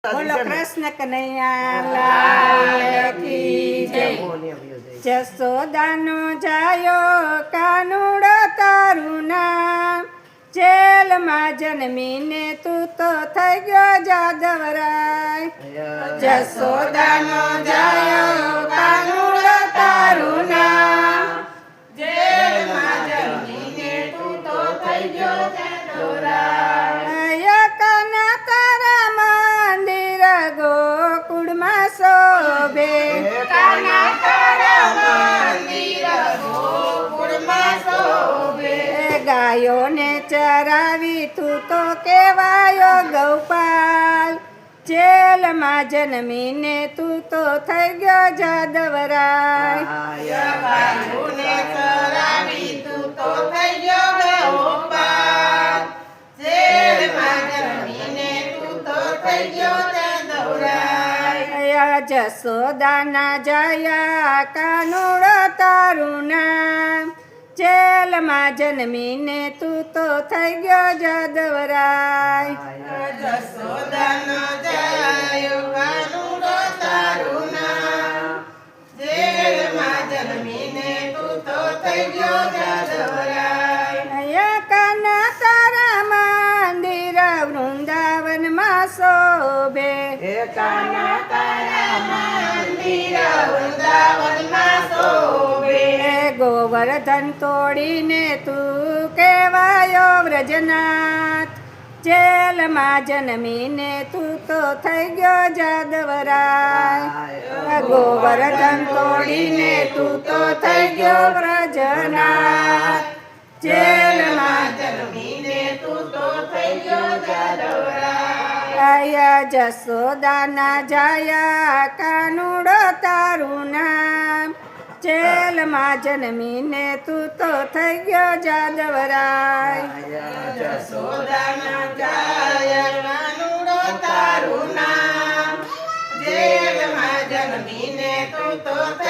બોલો કૃષ્ણ કનૈયા લાલ કી જય જસોદાનો જાયો કાનુડો તારું નામ જેલમાં જન્મીને તું તો થઈ ગયો જાદવરાય જસોદાનો જાયો કાનુડો તારું નામ જેલમાં જન્મીને તું તો થઈ ગયો જાદવરાય કના તારા મંદિર ગોકુળમાં શોભે કના તારા મંદિર ગોકુળમાં શોભે ગાયોને ચરાવી તું તો કેવાયો ગૌપાલ જેલમાં જન્મીને તું તો થઈ ગયો જાદવરાય ગાયોને ચરાવી તું તો થઈ ગયો ગૌપાલ જેલમાં જન્મીને તું તો થઈ ગયો જાદવરાય જસોદાના જાયા કાનુડો તારું નામ જેલમાં જન્મીને તું તો થઈ ગયો જાદવરાય જસોદાનો જાયો કાનુડો તારું નામ જેલમાં જન્મીને તું તો થઈ ગયો જાદવરાય કના તારા મંદિર વૃંદાવનમાં શોભે કના તારા મંદિર વૃંદાવનમાં શોભે ગોવર્ધન તોડીને તું કેવાયો વ્રજનાથ જેલમાં જન્મીને તું તો થઈ ગયો જાદવરાય ગોવર્ધન તોડીને તું તો થઈ ગયો વ્રજનાથ જેલમાં જન્મીને તું તો થઈ ગયો જાદવરાય જસોદાના જાયા કાનુડો તારું નામ જેલમાં જન્મીને તું તો થઈ ગયો જાદવરાય જસોદાના જાયા કાનુડો તારું નામ જેલમાં જન્મીને તું તો થઈ